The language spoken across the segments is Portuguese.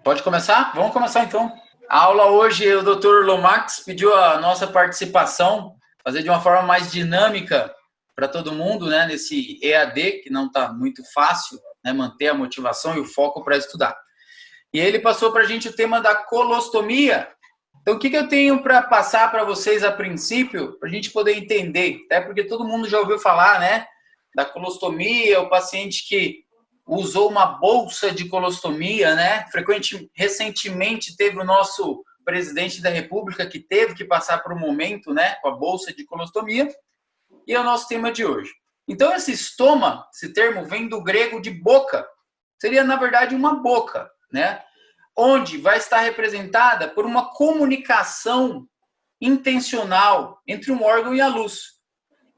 Pode começar? Vamos começar então. A aula hoje, o Dr. Lomax pediu a nossa participação, fazer de uma forma mais dinâmica para todo mundo, né, nesse EAD, que não está muito fácil, né, manter a motivação e o foco para estudar. E ele passou para a gente o tema da colostomia. Então, o que eu tenho para passar para vocês a princípio, para a gente poder entender? Até porque todo mundo já ouviu falar, né, da colostomia, o paciente que usou uma bolsa de colostomia, né? Recentemente teve o nosso presidente da República que teve que passar por um momento, né, com a bolsa de colostomia, e é o nosso tema de hoje. Então, esse estoma, esse termo vem do grego de boca, seria, na verdade, uma boca, né? Onde vai estar representada por uma comunicação intencional entre um órgão e a luz.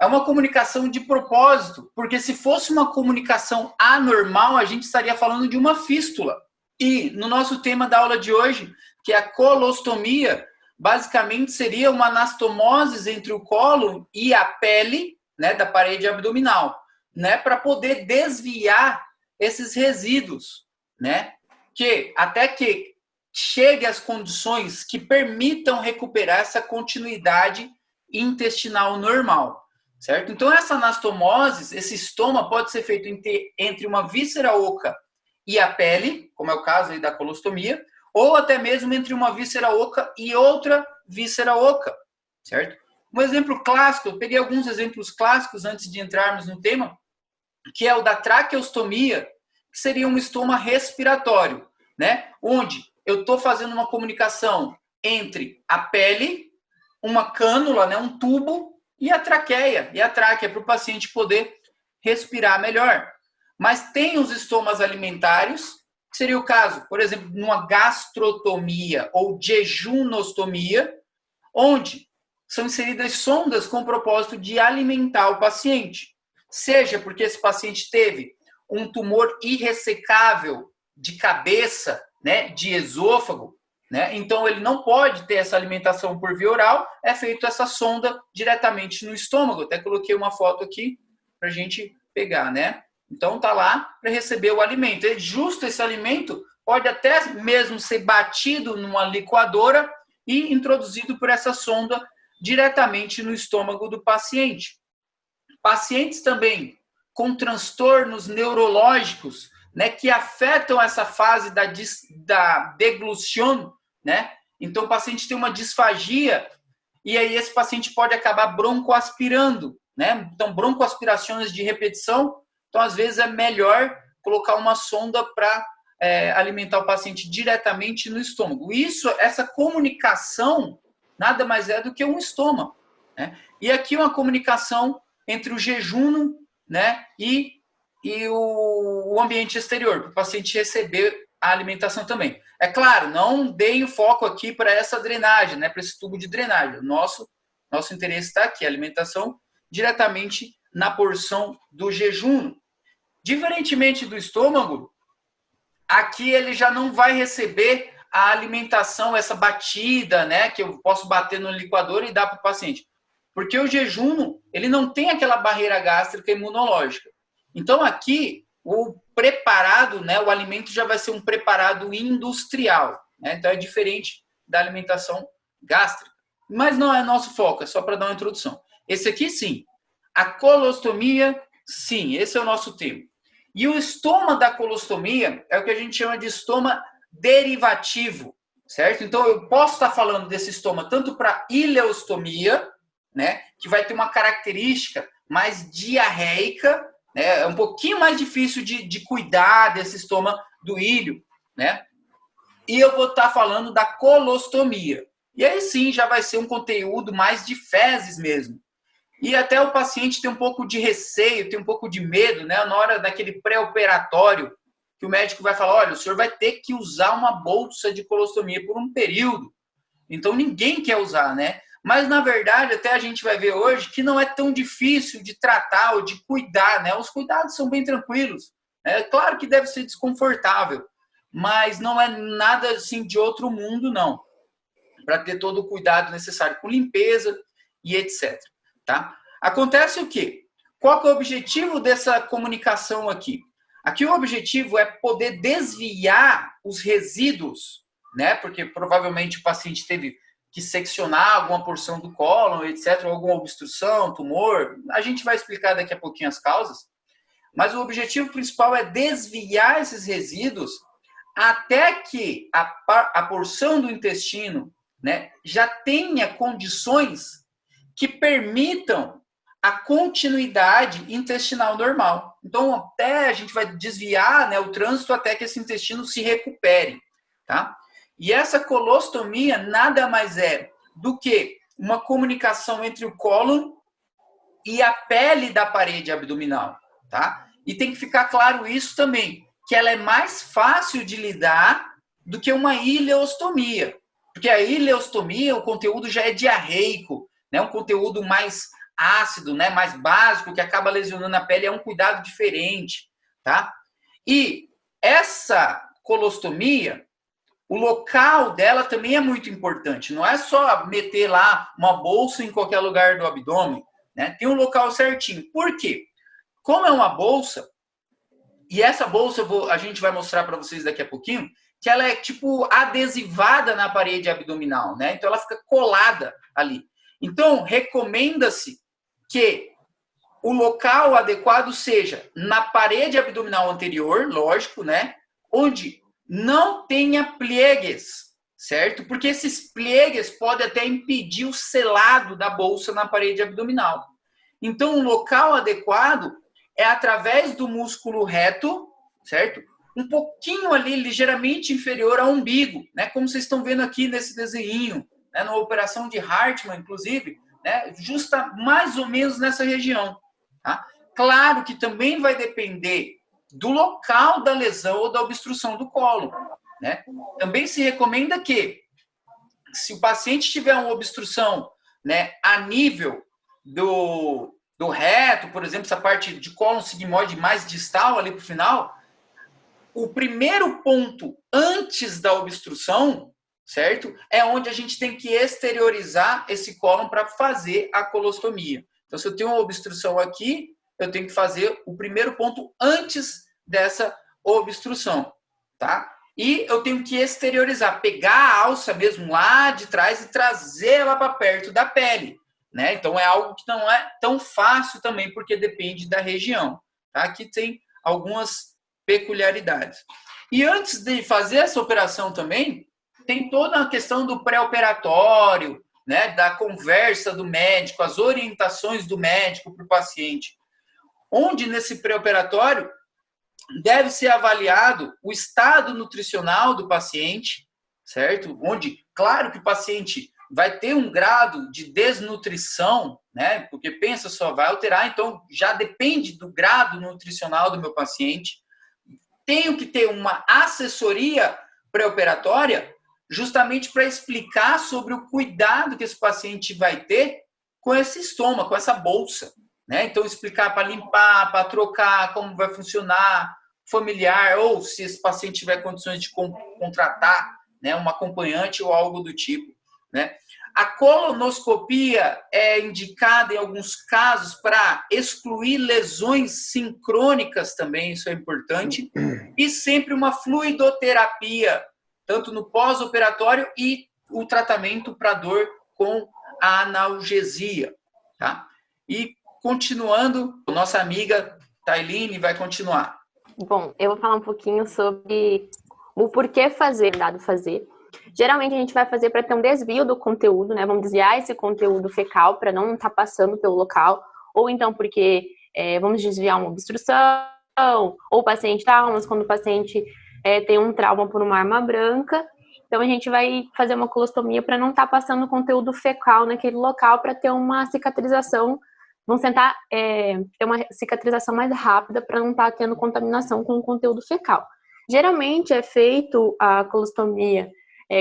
É uma comunicação de propósito, porque se fosse uma comunicação anormal, a gente estaria falando de uma fístula. E no nosso tema da aula de hoje, que é a colostomia, basicamente seria uma anastomose entre o colo e a pele, né, da parede abdominal, né, para poder desviar esses resíduos, né, que até que chegue às condições que permitam recuperar essa continuidade intestinal normal. Certo? Então, essa anastomose, esse estoma, pode ser feito entre uma víscera oca e a pele, como é o caso aí da colostomia, ou até mesmo entre uma víscera oca e outra víscera oca, certo? Um exemplo clássico, eu peguei alguns exemplos clássicos antes de entrarmos no tema, que é o da traqueostomia, que seria um estoma respiratório, né? Onde eu estou fazendo uma comunicação entre a pele, uma cânula, né, um tubo, e a traqueia, e a tráquea, para o paciente poder respirar melhor. Mas tem os estomas alimentares, que seria o caso, por exemplo, numa gastrotomia ou jejunostomia, onde são inseridas sondas com o propósito de alimentar o paciente. Seja porque esse paciente teve um tumor irressecável de cabeça, né, de esôfago, né? Então, ele não pode ter essa alimentação por via oral, é feito essa sonda diretamente no estômago. Até coloquei uma foto aqui para a gente pegar, né? Então, tá lá para receber o alimento. E justo esse alimento pode até mesmo ser batido numa liquadora e introduzido por essa sonda diretamente no estômago do paciente. Pacientes também com transtornos neurológicos, né, que afetam essa fase da deglução, né? Então, o paciente tem uma disfagia e aí esse paciente pode acabar broncoaspirando, né? Então, broncoaspirações de repetição. Então, às vezes, é melhor colocar uma sonda para alimentar o paciente diretamente no estômago. Essa comunicação, nada mais é do que um estômago, né? E aqui uma comunicação entre o jejum, né, e o ambiente exterior, para o paciente receber a alimentação também. É claro, não deem o foco aqui para essa drenagem, né, para esse tubo de drenagem. Nosso interesse está aqui, a alimentação diretamente na porção do jejum. Diferentemente do estômago, aqui ele já não vai receber a alimentação, essa batida, né, que eu posso bater no liquidificador e dar para o paciente. Porque o jejum, ele não tem aquela barreira gástrica imunológica. Então, aqui, o preparado, né, o alimento já vai ser um preparado industrial, né? Então, é diferente da alimentação gástrica. Mas não é nosso foco, é só para dar uma introdução. Esse aqui, sim. A colostomia, sim, esse é o nosso tema. E o estoma da colostomia é o que a gente chama de estoma derivativo, certo? Então, eu posso estar falando desse estoma tanto para ileostomia, né, que vai ter uma característica mais diarreica, né, é um pouquinho mais difícil de cuidar desse estoma do ilho, né? E eu vou estar falando da colostomia. E aí sim, já vai ser um conteúdo mais de fezes mesmo. E até o paciente tem um pouco de receio, tem um pouco de medo, né, na hora daquele pré-operatório, que o médico vai falar, olha, o senhor vai ter que usar uma bolsa de colostomia por um período. Então, ninguém quer usar, né? Mas, na verdade, até a gente vai ver hoje que não é tão difícil de tratar ou de cuidar, né? Os cuidados são bem tranquilos. É claro que deve ser desconfortável, mas não é nada assim de outro mundo, não. Para ter todo o cuidado necessário com limpeza e etc. Tá? Acontece o quê? Qual que é o objetivo dessa comunicação aqui? Aqui o objetivo é poder desviar os resíduos, né? Porque provavelmente o paciente teve que seccionar alguma porção do cólon, etc., alguma obstrução, tumor. A gente vai explicar daqui a pouquinho as causas. Mas o objetivo principal é desviar esses resíduos até que a porção do intestino, né, já tenha condições que permitam a continuidade intestinal normal. Então, até a gente vai desviar, né, o trânsito até que esse intestino se recupere, tá? E essa colostomia nada mais é do que uma comunicação entre o cólon e a pele da parede abdominal, tá? E tem que ficar claro isso também, que ela é mais fácil de lidar do que uma ileostomia. Porque a ileostomia, o conteúdo já é diarreico, né? Um conteúdo mais ácido, né? Mais básico, que acaba lesionando a pele, é um cuidado diferente, tá? E essa colostomia, o local dela também é muito importante. Não é só meter lá uma bolsa em qualquer lugar do abdômen, né? Tem um local certinho. Por quê? Como é uma bolsa, e essa bolsa a gente vai mostrar para vocês daqui a pouquinho, que ela é tipo adesivada na parede abdominal, né? Então ela fica colada ali. Então recomenda-se que o local adequado seja na parede abdominal anterior, lógico, né? Onde não tenha pliegues, certo? Porque esses pliegues podem até impedir o selado da bolsa na parede abdominal. Então, um local adequado é através do músculo reto, certo? Um pouquinho ali, ligeiramente inferior ao umbigo, né? Como vocês estão vendo aqui nesse desenho, né? Na operação de Hartmann, inclusive, né? Justa mais ou menos nessa região, tá? Claro que também vai depender do local da lesão ou da obstrução do colo, né? Também se recomenda que, se o paciente tiver uma obstrução, né, a nível do reto, por exemplo, essa parte de cólon sigmoide mais distal ali para o final, o primeiro ponto antes da obstrução, certo? É onde a gente tem que exteriorizar esse cólon para fazer a colostomia. Então, se eu tenho uma obstrução aqui, eu tenho que fazer o primeiro ponto antes dessa obstrução, tá? E eu tenho que exteriorizar, pegar a alça mesmo lá de trás e trazer ela para perto da pele, né? Então é algo que não é tão fácil também, porque depende da região, tá? Aqui tem algumas peculiaridades. E antes de fazer essa operação também, tem toda a questão do pré-operatório, né? Da conversa do médico, as orientações do médico para o paciente. Onde nesse pré-operatório deve ser avaliado o estado nutricional do paciente, certo? Onde, claro que o paciente vai ter um grau de desnutrição, né? Porque pensa só, vai alterar, então já depende do grado nutricional do meu paciente. Tenho que ter uma assessoria pré-operatória justamente para explicar sobre o cuidado que esse paciente vai ter com esse estômago, com essa bolsa, né? Então, explicar para limpar, para trocar, como vai funcionar, familiar, ou se esse paciente tiver condições de contratar, né, uma acompanhante ou algo do tipo, né? A colonoscopia é indicada em alguns casos para excluir lesões sincrônicas também, isso é importante, e sempre uma fluidoterapia, tanto no pós-operatório e o tratamento para dor com a analgesia, tá? E continuando, nossa amiga Tailine vai continuar. Bom, eu vou falar um pouquinho sobre o porquê fazer, dado fazer. Geralmente a gente vai fazer para ter um desvio do conteúdo, né? Vamos desviar esse conteúdo fecal para não estar passando pelo local, ou então porque vamos desviar uma obstrução, ou paciente traumas, quando o paciente tem um trauma por uma arma branca. Então a gente vai fazer uma colostomia para não estar passando conteúdo fecal naquele local, para ter uma cicatrização. Vamos tentar ter uma cicatrização mais rápida para não estar tendo contaminação com o conteúdo fecal. Geralmente é feito a colostomia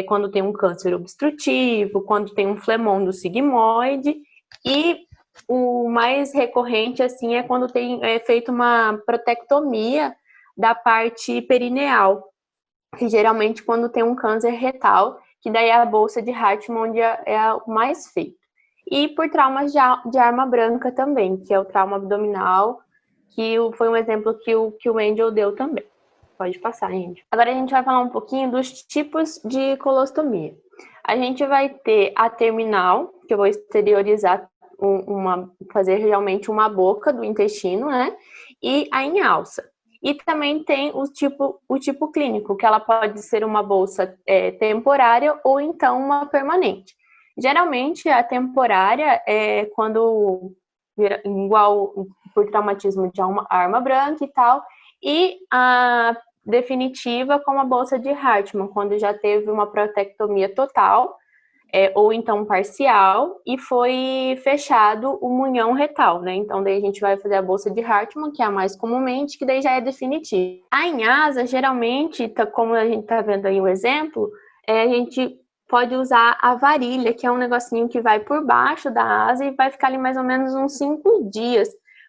quando tem um câncer obstrutivo, quando tem um flemon do sigmoide, e o mais recorrente assim é quando é feita uma protectomia da parte perineal, que geralmente quando tem um câncer retal, que daí é a bolsa de Hartmann onde é o mais feito. E por traumas de arma branca também, que é o trauma abdominal, que foi um exemplo que o Angel deu também. Pode passar, gente. Agora a gente vai falar um pouquinho dos tipos de colostomia. A gente vai ter a terminal, que eu vou exteriorizar, fazer realmente uma boca do intestino, né? E a em alça. E também tem o tipo clínico, que ela pode ser uma bolsa temporária ou então uma permanente. Geralmente, a temporária é quando, igual por traumatismo de arma branca e tal, e a definitiva como a bolsa de Hartmann, quando já teve uma prostatectomia total, ou então parcial, e foi fechado o munhão retal, né? Então, daí a gente vai fazer a bolsa de Hartmann, que é a mais comumente, que daí já é definitiva. A em asa, geralmente, como a gente tá vendo aí o exemplo, a gente pode usar a varilha, que é um negocinho que vai por baixo da asa e vai ficar ali mais ou menos uns 5 dias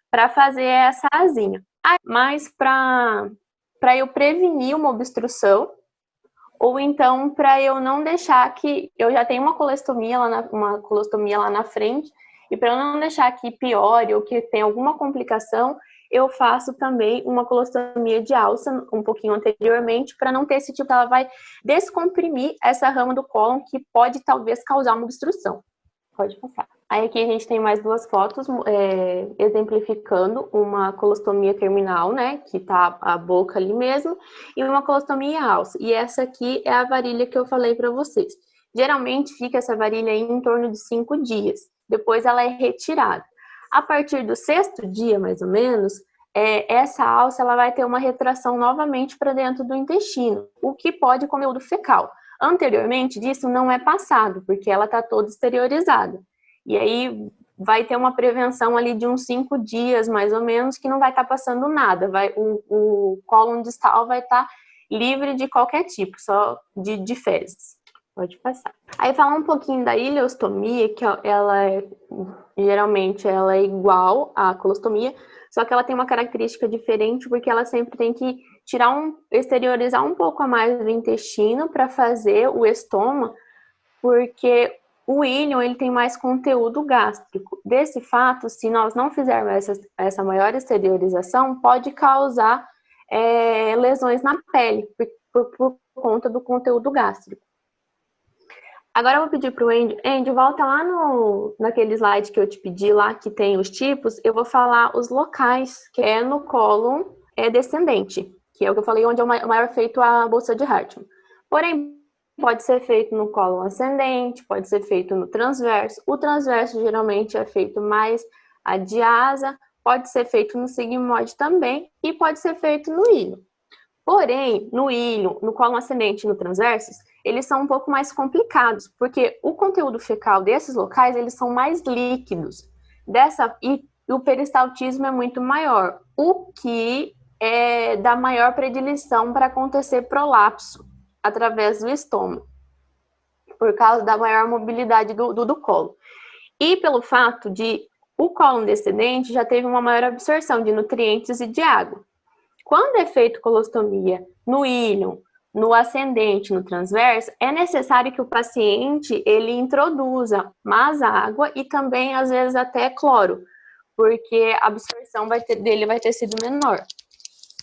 para fazer essa asinha. Mas para eu prevenir uma obstrução, ou então para eu não deixar que eu já tenho uma colostomia lá na frente, e para eu não deixar que piore ou que tenha alguma complicação, eu faço também uma colostomia de alça um pouquinho anteriormente, para não ter esse tipo, ela vai descomprimir essa rama do cólon que pode talvez causar uma obstrução. Pode passar. Aí aqui a gente tem mais 2 fotos exemplificando uma colostomia terminal, né, que tá a boca ali mesmo, e uma colostomia alça. E essa aqui é a varilha que eu falei para vocês. Geralmente fica essa varilha aí em torno de 5 dias. Depois ela é retirada. A partir do 6º dia, mais ou menos, essa alça ela vai ter uma retração novamente para dentro do intestino, o que pode conteúdo fecal. Anteriormente disso não é passado, porque ela está toda exteriorizada. E aí vai ter uma prevenção ali de uns 5 dias, mais ou menos, que não vai estar passando nada. O cólon distal vai estar livre de qualquer tipo, só de fezes. Pode passar. Aí falar um pouquinho da ileostomia, que geralmente ela é igual à colostomia, só que ela tem uma característica diferente, porque ela sempre tem que exteriorizar um pouco a mais do intestino para fazer o estômago, porque o íleon ele tem mais conteúdo gástrico. Desse fato, se nós não fizermos essa maior exteriorização, pode causar lesões na pele, por conta do conteúdo gástrico. Agora eu vou pedir para o Andy. Andy, volta lá naquele slide que eu te pedi lá, que tem os tipos, eu vou falar os locais, que é no cólon descendente, que é o que eu falei, onde é o maior feito a bolsa de Hartmann. Porém, pode ser feito no cólon ascendente, pode ser feito no transverso. O transverso geralmente é feito mais a diasa, pode ser feito no sigmoide também, e pode ser feito no íleon. Porém, no íleon, no cólon ascendente e no transverso, eles são um pouco mais complicados, porque o conteúdo fecal desses locais, eles são mais líquidos. E o peristaltismo é muito maior, o que dá maior predileção para acontecer prolapso através do estômago, por causa da maior mobilidade do colo. E pelo fato de o cólon descendente já teve uma maior absorção de nutrientes e de água. Quando é feito colostomia no íleon, no ascendente, no transverso, é necessário que o paciente ele introduza mais água e também, às vezes, até cloro, porque a absorção dele vai ter sido menor.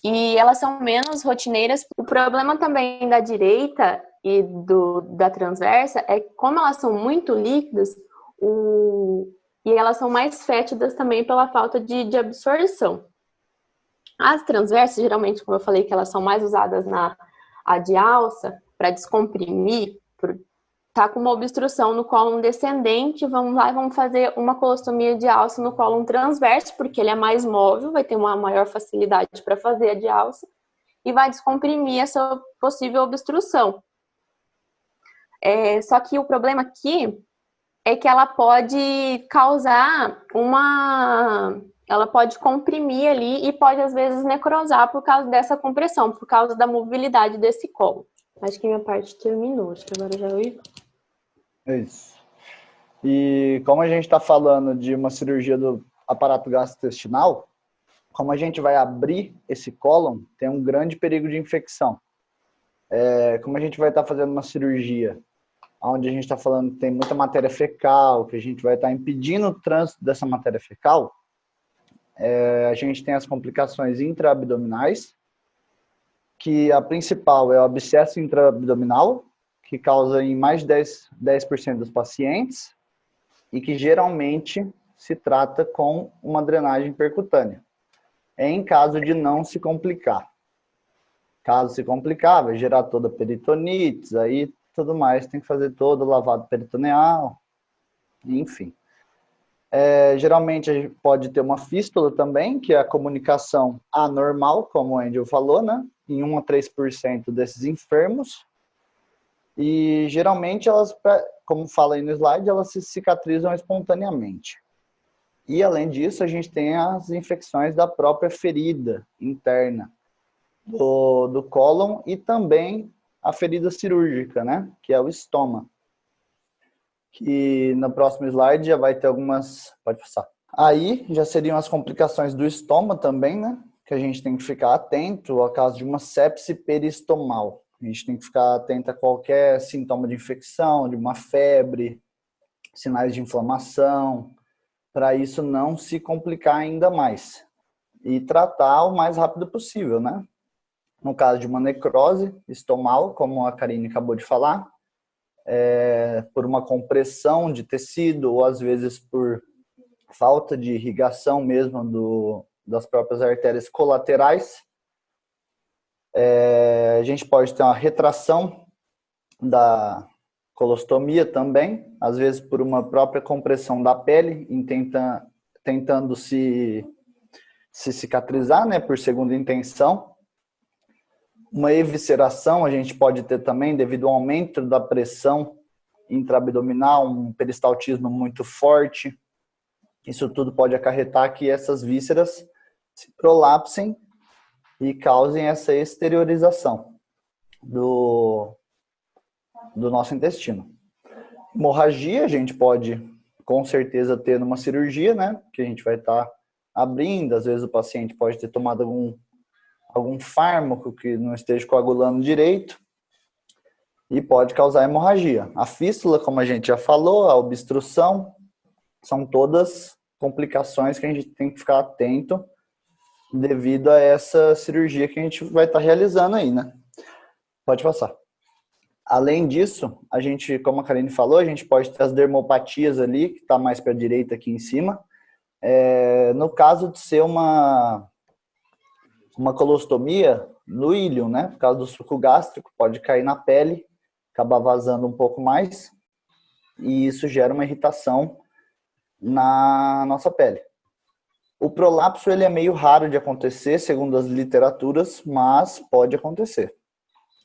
E elas são menos rotineiras. O problema também da direita e da transversa é que, como elas são muito líquidas, e elas são mais fétidas também pela falta de absorção. As transversas, geralmente, como eu falei, que elas são mais usadas a de alça, para descomprimir, tá com uma obstrução no cólon descendente, vamos lá e vamos fazer uma colostomia de alça no cólon transverso, porque ele é mais móvel, vai ter uma maior facilidade para fazer a de alça, e vai descomprimir essa possível obstrução. Só que o problema aqui é que ela pode causar ela pode comprimir ali e pode, às vezes, necrosar por causa dessa compressão, por causa da mobilidade desse colo. Acho que minha parte terminou, acho que agora já ouvi. É isso. E como a gente está falando de uma cirurgia do aparato gastrointestinal, como a gente vai abrir esse cólon, tem um grande perigo de infecção. Como a gente vai estar fazendo uma cirurgia onde a gente está falando que tem muita matéria fecal, que a gente vai estar impedindo o trânsito dessa matéria fecal, a gente tem as complicações intraabdominais, que a principal é o abscesso intraabdominal, que causa em mais de 10% dos pacientes, e que geralmente se trata com uma drenagem percutânea, em caso de não se complicar. Caso se complicar, vai gerar toda a peritonites, aí tudo mais, tem que fazer todo o lavado peritoneal, enfim. Geralmente a gente pode ter uma fístula também, que é a comunicação anormal, como o Angel falou, né? Em 1 a 3% desses enfermos. E geralmente elas, como fala aí no slide, elas se cicatrizam espontaneamente. E além disso, a gente tem as infecções da própria ferida interna do cólon e também a ferida cirúrgica, né? Que é o estoma. Que no próximo slide já vai ter algumas... Pode passar. Aí já seriam as complicações do estômago também, né? Que a gente tem que ficar atento ao caso de uma sepse peristomal. A gente tem que ficar atento a qualquer sintoma de infecção, de uma febre, sinais de inflamação, para isso não se complicar ainda mais. E tratar o mais rápido possível, né? No caso de uma necrose estomal, como a Karine acabou de falar, por uma compressão de tecido ou às vezes por falta de irrigação mesmo das próprias artérias colaterais. A gente pode ter uma retração da colostomia também, às vezes por uma própria compressão da pele, tentando se cicatrizar, né, por segunda intenção. Uma evisceração a gente pode ter também devido ao aumento da pressão intraabdominal, um peristaltismo muito forte. Isso tudo pode acarretar que essas vísceras se prolapsem e causem essa exteriorização do nosso intestino. Hemorragia a gente pode com certeza ter numa cirurgia, né? Que a gente vai estar abrindo, às vezes o paciente pode ter tomado algum fármaco que não esteja coagulando direito e pode causar hemorragia. A fístula, como a gente já falou, a obstrução, são todas complicações que a gente tem que ficar atento devido a essa cirurgia que a gente vai estar realizando aí, né? Pode passar. Além disso, a gente, como a Karine falou, a gente pode ter as dermopatias ali, que está mais para a direita aqui em cima. No caso de ser uma colostomia no íleon, né? Por causa do suco gástrico, pode cair na pele, acabar vazando um pouco mais, e isso gera uma irritação na nossa pele. O prolapso ele é meio raro de acontecer, segundo as literaturas, mas pode acontecer.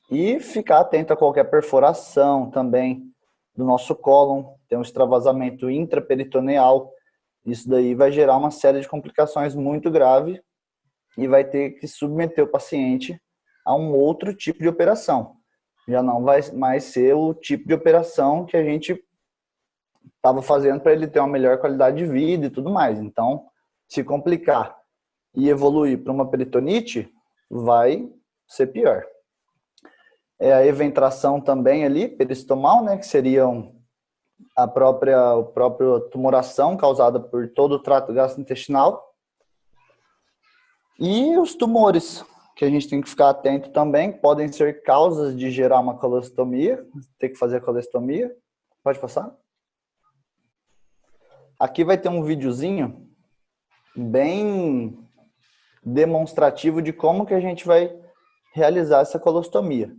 E ficar atento a qualquer perfuração também do nosso cólon, tem um extravasamento intraperitoneal, isso daí vai gerar uma série de complicações muito grave e vai ter que submeter o paciente a um outro tipo de operação. Já não vai mais ser o tipo de operação que a gente estava fazendo para ele ter uma melhor qualidade de vida e tudo mais. Então, se complicar e evoluir para uma peritonite, vai ser pior. A eventração também ali, peristomal, né, que seriam a própria tumoração causada por todo o trato gastrointestinal. E os tumores, que a gente tem que ficar atento também, podem ser causas de gerar uma colostomia, ter que fazer a colostomia. Pode passar? Aqui vai ter um videozinho bem demonstrativo de como que a gente vai realizar essa colostomia.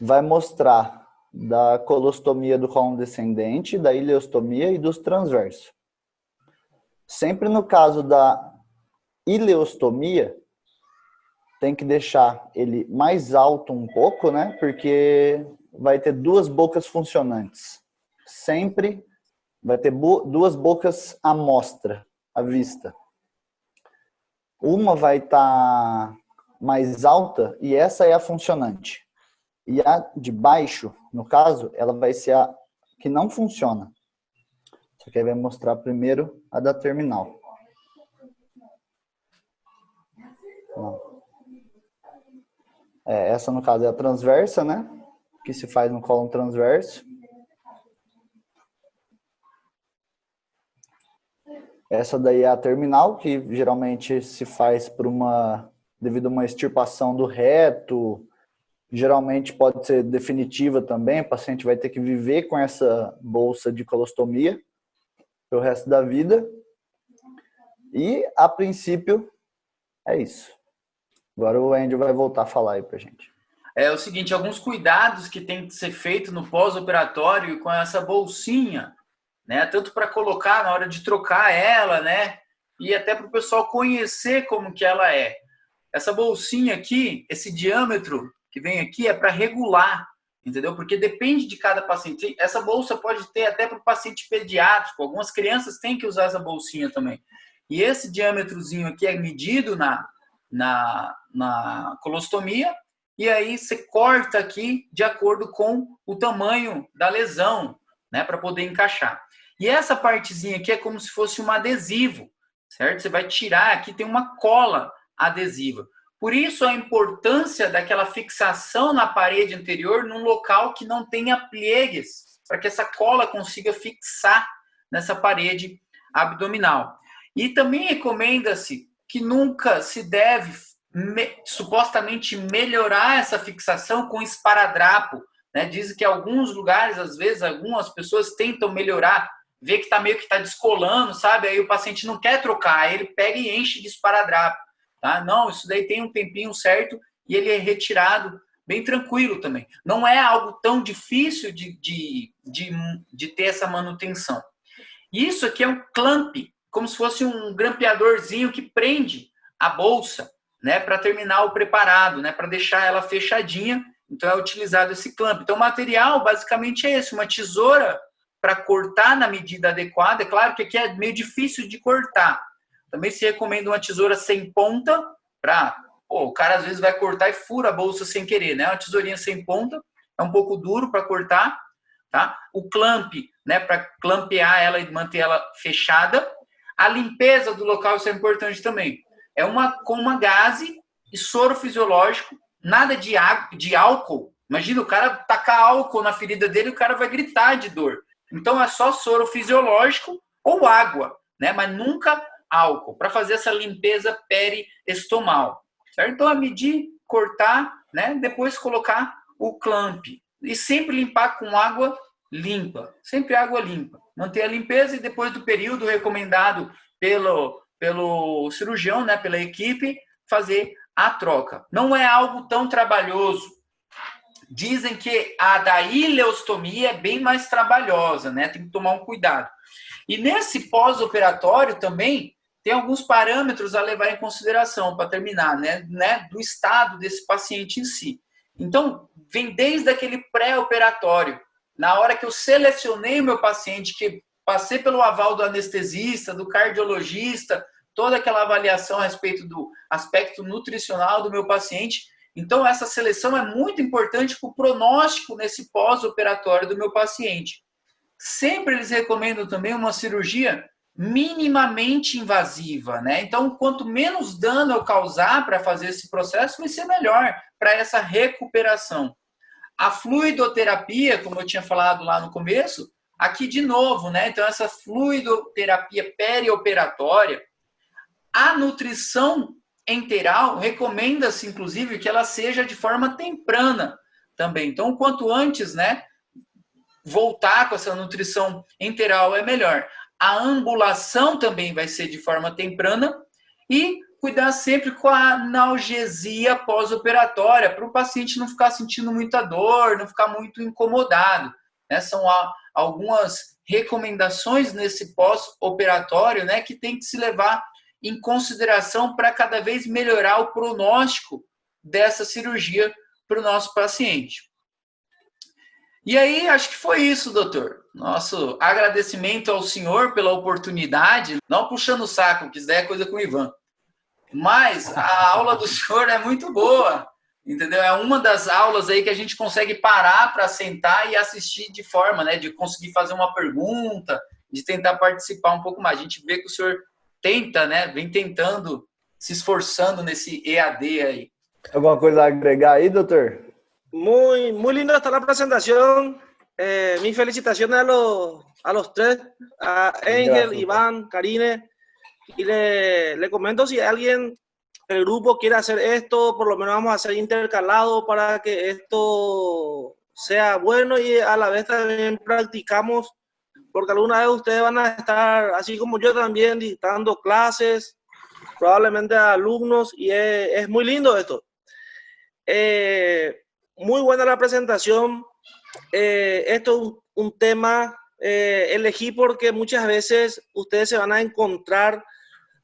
Vai mostrar da colostomia do cólon descendente, da ileostomia e dos transversos. Sempre no caso da ileostomia, tem que deixar ele mais alto um pouco, né? Porque vai ter duas bocas funcionantes. Sempre vai ter duas bocas à mostra, à vista. Uma vai estar mais alta e essa é a funcionante. E a de baixo, no caso, ela vai ser a que não funciona. Só que aí vai mostrar primeiro a da terminal. Essa, no caso, é a transversa, né? Que se faz no cólon transverso. Essa daí é a terminal, que geralmente se faz por uma devido a uma extirpação do reto. Geralmente pode ser definitiva também, o paciente vai ter que viver com essa bolsa de colostomia pelo resto da vida. E, a princípio, é isso. Agora o Andy vai voltar a falar aí pra gente. É o seguinte, alguns cuidados que tem que ser feito no pós-operatório com essa bolsinha, né? Tanto para colocar na hora de trocar ela, né? E até para o pessoal conhecer como que ela é. Essa bolsinha aqui, esse diâmetro que vem aqui é para regular, entendeu? Porque depende de cada paciente. Essa bolsa pode ter até para o paciente pediátrico. Algumas crianças têm que usar essa bolsinha também. E esse diâmetrozinho aqui é medido na colostomia. E aí você corta aqui de acordo com o tamanho da lesão, né, para poder encaixar. E essa partezinha aqui é como se fosse um adesivo, certo? Você vai tirar, aqui tem uma cola adesiva. Por isso a importância daquela fixação na parede anterior num local que não tenha pliegues, para que essa cola consiga fixar nessa parede abdominal. E também recomenda-se que nunca se deve supostamente melhorar essa fixação com esparadrapo, né? Dizem que em alguns lugares, às vezes, algumas pessoas tentam melhorar, vê que meio que está descolando, sabe? Aí o paciente não quer trocar, aí ele pega e enche de esparadrapo, tá? Não, isso daí tem um tempinho certo e ele é retirado bem tranquilo também. Não é algo tão difícil de ter essa manutenção. Isso aqui é um clamp, como se fosse um grampeadorzinho que prende a bolsa, né, para terminar o preparado, né, para deixar ela fechadinha. Então é utilizado esse clamp. Então o material basicamente é esse, uma tesoura para cortar na medida adequada. É claro que aqui é meio difícil de cortar. Também se recomenda uma tesoura sem ponta para, o cara às vezes vai cortar e fura a bolsa sem querer, né? Uma tesourinha sem ponta, é um pouco duro para cortar, tá? O clamp, né, para clampear ela e manter ela fechada. A limpeza do local, isso é importante também. É com uma gaze e soro fisiológico, nada de álcool. Imagina o cara tacar álcool na ferida dele, o cara vai gritar de dor. Então é só soro fisiológico ou água, né? Mas nunca álcool, para fazer essa limpeza periestomal. Certo? Então é medir, cortar, né? Depois colocar o clamp. E sempre limpar com água limpa. Sempre água limpa. Manter a limpeza e depois do período recomendado pelo cirurgião, né, pela equipe, fazer a troca. Não é algo tão trabalhoso. Dizem que a da ileostomia é bem mais trabalhosa, né? Tem que tomar um cuidado. E nesse pós-operatório também tem alguns parâmetros a levar em consideração para terminar, né? Do estado desse paciente em si. Então, vem desde aquele pré-operatório. Na hora que eu selecionei o meu paciente, que passei pelo aval do anestesista, do cardiologista, toda aquela avaliação a respeito do aspecto nutricional do meu paciente. Então, essa seleção é muito importante para o pronóstico nesse pós-operatório do meu paciente. Sempre eles recomendam também uma cirurgia minimamente invasiva, né? Então, quanto menos dano eu causar para fazer esse processo, vai ser melhor para essa recuperação. A fluidoterapia, como eu tinha falado lá no começo, aqui de novo, né? Então, essa fluidoterapia perioperatória, a nutrição enteral, recomenda-se, inclusive, que ela seja de forma temprana também. Então, quanto antes, né, voltar com essa nutrição enteral é melhor. A ambulação também vai ser de forma temprana e cuidar sempre com a analgesia pós-operatória, para o paciente não ficar sentindo muita dor, não ficar muito incomodado, né? São algumas recomendações nesse pós-operatório, né, que tem que se levar em consideração para cada vez melhorar o pronóstico dessa cirurgia para o nosso paciente. E aí, acho que foi isso, doutor. Nosso agradecimento ao senhor pela oportunidade, não puxando o saco, que isso daí é coisa com o Ivan. Mas a aula do senhor é muito boa, entendeu? É uma das aulas aí que a gente consegue parar para sentar e assistir de forma, né, de conseguir fazer uma pergunta, de tentar participar um pouco mais. A gente vê que o senhor tenta, né, vem tentando, se esforçando nesse EAD aí. Alguma coisa a agregar aí, doutor? Muy linda está la presentación. Mis felicitaciones a los tres, a Ángel, Iván, Karine. Y le comento si alguien el grupo quiere hacer esto, por lo menos vamos a hacer intercalado para que esto sea bueno y a la vez también practicamos, porque alguna vez ustedes van a estar, así como yo también, dictando clases, probablemente a alumnos, y es muy lindo esto. Muy buena la presentación. Esto es un tema, elegí porque muchas veces ustedes se van a encontrar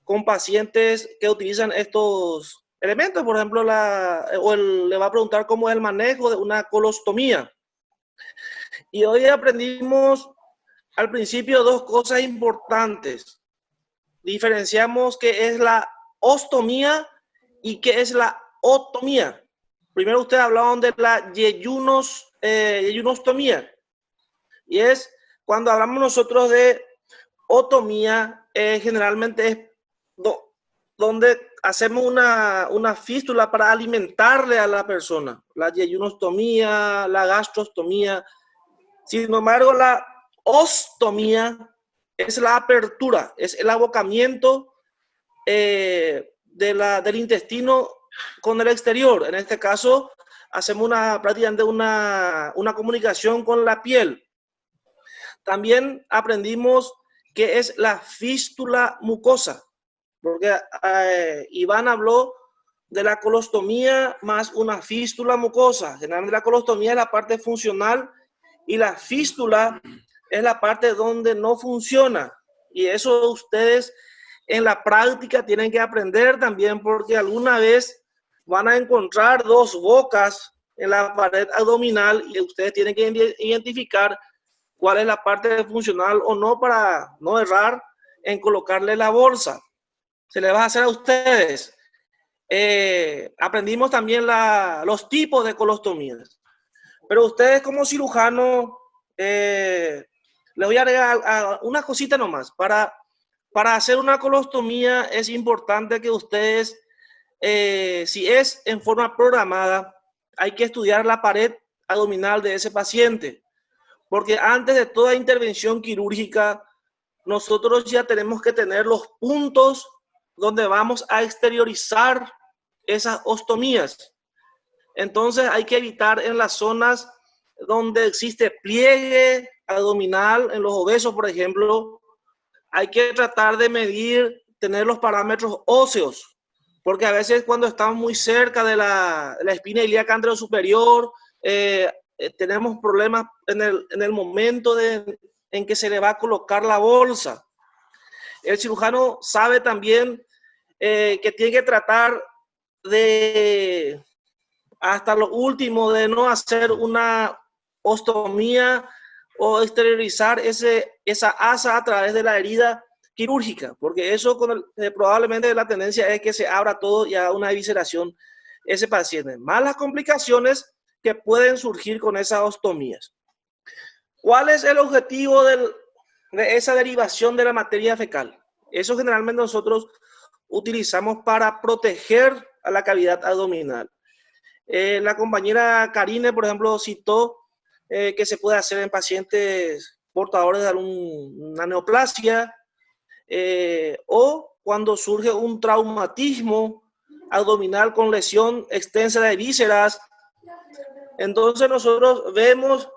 con pacientes que utilizan estos elementos. Por ejemplo, le va a preguntar cómo es el manejo de una colostomía. Y hoy aprendimos al principio dos cosas importantes. Diferenciamos qué es la ostomía y qué es la otomía. Primero ustedes hablaban de la yeyunostomía. Y es cuando hablamos nosotros de otomía, generalmente es donde hacemos una fístula para alimentarle a la persona. La yeyunostomía, la gastrostomía. Sin embargo, la ostomía es la apertura, es el abocamiento del intestino con el exterior. En este caso, hacemos prácticamente una comunicación con la piel. También aprendimos qué es la fístula mucosa, porque Iván habló de la colostomía más una fístula mucosa. Generalmente la colostomía es la parte funcional y la fístula es la parte donde no funciona. Y eso ustedes en la práctica tienen que aprender también, porque alguna vez van a encontrar dos bocas en la pared abdominal y ustedes tienen que identificar cuál es la parte funcional o no para no errar en colocarle la bolsa. Se les va a hacer a ustedes. Aprendimos también los tipos de colostomías. Pero ustedes como cirujanos, les voy a agregar una cosita nomás. Para hacer una colostomía es importante que ustedes, si es en forma programada, hay que estudiar la pared abdominal de ese paciente. Porque antes de toda intervención quirúrgica, nosotros ya tenemos que tener los puntos donde vamos a exteriorizar esas ostomías. Entonces hay que evitar en las zonas donde existe pliegue abdominal, en los obesos, por ejemplo, hay que tratar de medir, tener los parámetros óseos, porque a veces cuando estamos muy cerca de la espina ilíaca anterosuperior, tenemos problemas en el momento en que se le va a colocar la bolsa. El cirujano sabe también que tiene que tratar de, hasta lo último, de no hacer una ostomía o exteriorizar esa asa a través de la herida quirúrgica, porque eso probablemente la tendencia es que se abra todo y haga una evisceración ese paciente. Más las complicaciones que pueden surgir con esas ostomías. ¿Cuál es el objetivo de esa derivación de la materia fecal? Eso generalmente nosotros utilizamos para proteger a la cavidad abdominal. La compañera Karine, por ejemplo, citó que se puede hacer en pacientes portadores de una neoplasia o cuando surge un traumatismo abdominal con lesión extensa de vísceras. Entonces nosotros vemos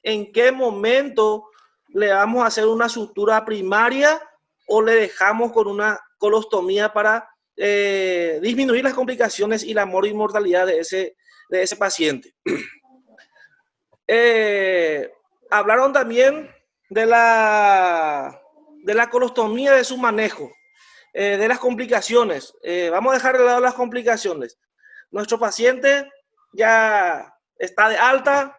en qué momento le vamos a hacer una sutura primaria o le dejamos con una colostomía para disminuir las complicaciones y la mortalidad de ese paciente. Hablaron también de la colostomía, de su manejo, de las complicaciones. Vamos a dejar de lado las complicaciones. Nuestro paciente ya está de alta,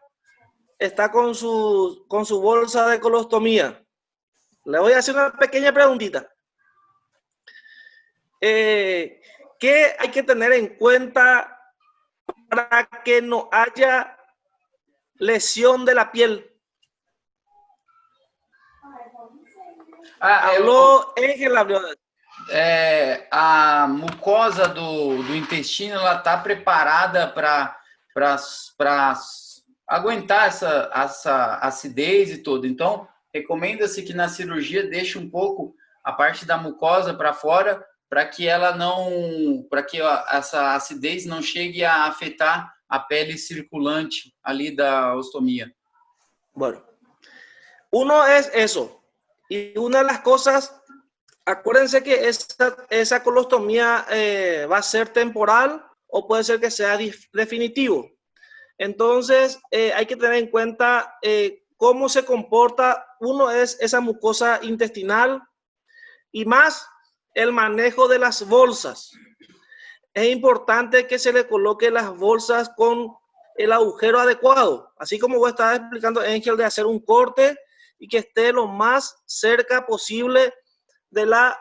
está con su bolsa de colostomía. Le voy a hacer una pequeña preguntita. ¿Qué hay que tener en cuenta para que no haya lesión de la piel? Habló Ángel, a mucosa do intestino, ela está preparada para aguentar essa acidez e tudo. Então, recomenda-se que na cirurgia deixe um pouco a parte da mucosa para fora, para que ela não, para que essa acidez não chegue a afetar a pele circulante ali da ostomía. Bueno, uno es eso. Y una de las cosas, acuérdense que esa colostomía va a ser temporal o puede ser que sea definitivo. Entonces, hay que tener en cuenta cómo se comporta. Uno es esa mucosa intestinal y más el manejo de las bolsas. Es importante que se le coloque las bolsas con el agujero adecuado. Así como vos estabas explicando, Ángel, de hacer un corte y que esté lo más cerca posible de la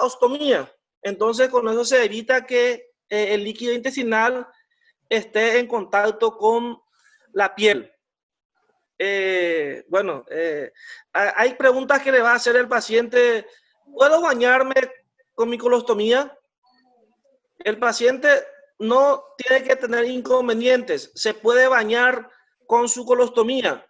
ostomía. Entonces, con eso se evita que el líquido intestinal esté en contacto con la piel. Hay preguntas que le va a hacer el paciente. ¿Puedo bañarme con mi colostomía? El paciente no tiene que tener inconvenientes. Se puede bañar con su colostomía.